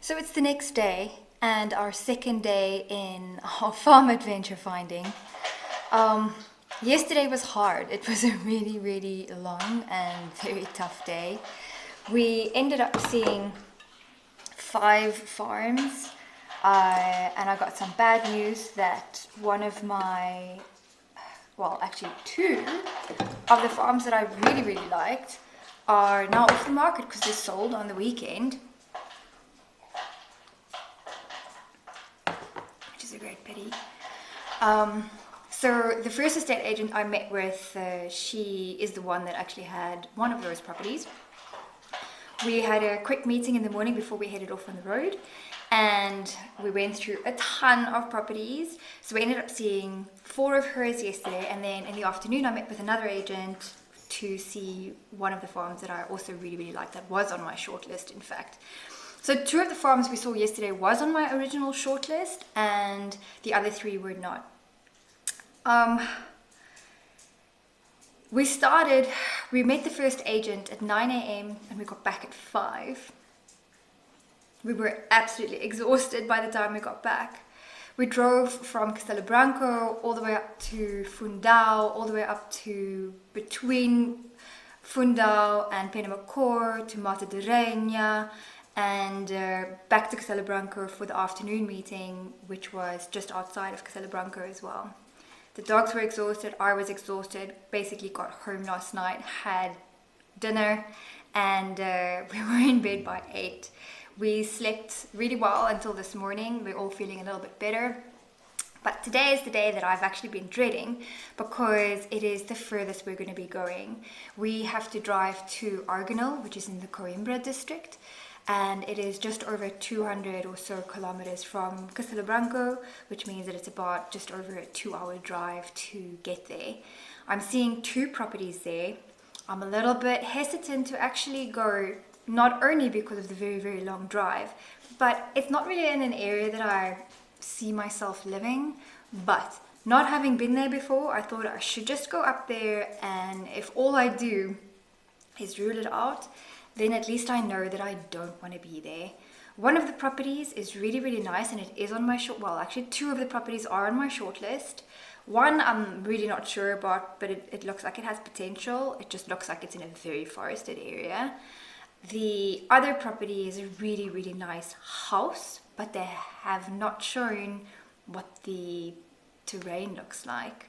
So it's the next day and our second day in our farm adventure finding. Yesterday was hard. It was a really, really long and very tough day. We ended up seeing 5 farms, and I got some bad news that one of my, well, actually 2 of the farms that I really, really liked are now off the market because they sold on the weekend. Which is a great pity. So the first estate agent I met with, she is the one that actually had one of those properties. We had a quick meeting in the morning before we headed off on the road, and we went through a ton of properties. So we ended up seeing 4 of hers yesterday, and then in the afternoon I met with another agent to see one of the farms that I also really, really liked, that was on my shortlist, in fact. So 2 of the farms we saw yesterday was on my original shortlist, and the other 3 were not. We met the first agent at 9 a.m. and we got back at 5. We were absolutely exhausted by the time we got back. We drove from Castelo Branco all the way up to Fundão, all the way up to between Fundão and Penamacor to Mata de Rainha, and back to Castelo Branco for the afternoon meeting, which was just outside of Castelo Branco as well. The dogs were exhausted, I was exhausted, basically got home last night, had dinner, and we were in bed by 8. We slept really well until this morning. We're all feeling a little bit better. But today is the day that I've actually been dreading, because it is the furthest we're going to be going. We have to drive to Arganil, which is in the Coimbra district, and it is just over 200 or so kilometers from Castelo Branco, which means that it's about just over a 2-hour drive to get there. I'm seeing 2 properties there. I'm a little bit hesitant to actually go, not only because of the very, very long drive, but it's not really in an area that I see myself living. But not having been there before, I thought I should just go up there, and if all I do is rule it out, then at least I know that I don't want to be there. One of the properties is really, really nice, and it is on my well, actually 2 of the properties are on my shortlist. One I'm really not sure about, but it looks like it has potential. It just looks like it's in a very forested area. The other property is a really, really nice house, but they have not shown what the terrain looks like.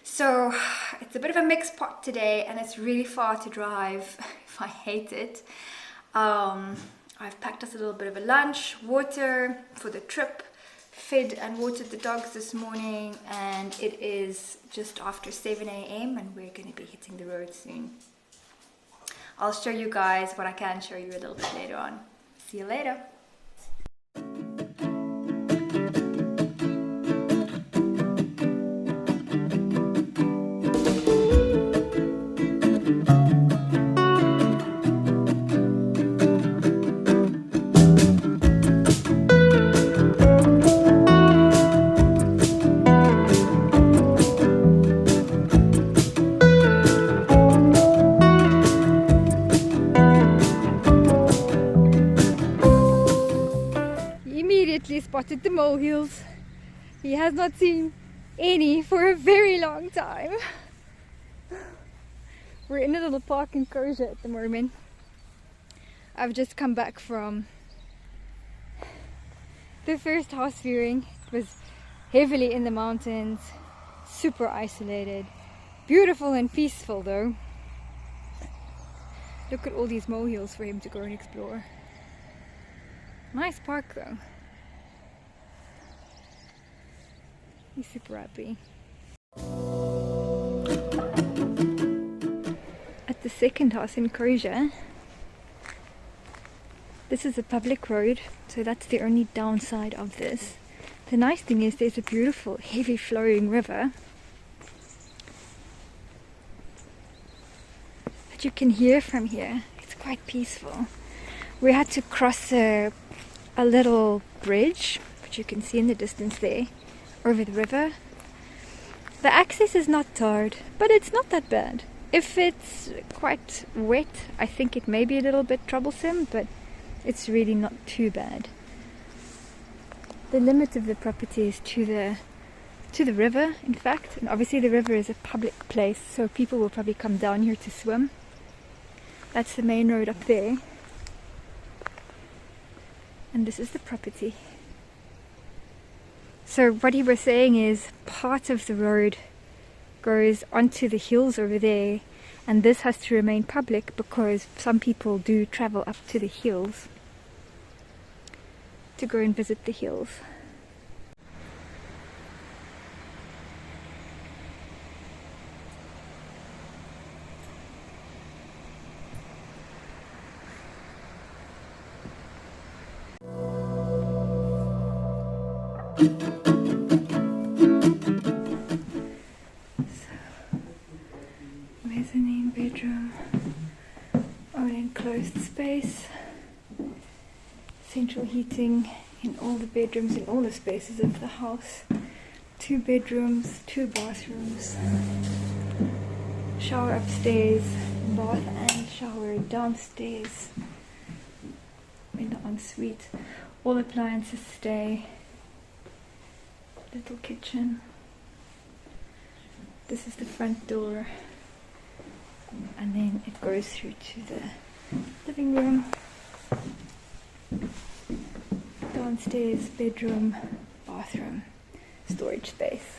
So it's a bit of a mixed pot today, and it's really far to drive. I hate it. I've packed us a little bit of a lunch, water for the trip, fed and watered the dogs this morning, and it is just after 7 a.m. and we're going to be hitting the road soon. I'll show you guys what I can show you a little bit later on. See you later. Spotted the molehills. He has not seen any for a very long time. We're in a little park in Coja at the moment. I've just come back from the first house viewing. It was heavily in the mountains, super isolated, beautiful and peaceful though. Look at all these molehills for him to go and explore. Nice park though. He's super happy. At the second house in Coja, this is a public road, so that's the only downside of this. The nice thing is there's a beautiful heavy flowing river that you can hear from here. It's quite peaceful. We had to cross a little bridge, which you can see in the distance there, over the river. The access is not tarred, but it's not that bad. If it's quite wet, I think it may be a little bit troublesome, but it's really not too bad. the limit of the property is to the river, in fact, and obviously the river is a public place, so people will probably come down here to swim. That's the main road up there, and this is the property. So what he was saying is part of the road goes onto the hills over there, and this has to remain public because some people do travel up to the hills to go and visit the hills. Mezzanine bedroom, own enclosed space, central heating in all the bedrooms, in all the spaces of the house, 2 bedrooms, 2 bathrooms, shower upstairs, bath and shower downstairs in the ensuite, all appliances stay, little kitchen. This is the front door, and then it goes through to the living room, downstairs, bedroom, bathroom, storage space.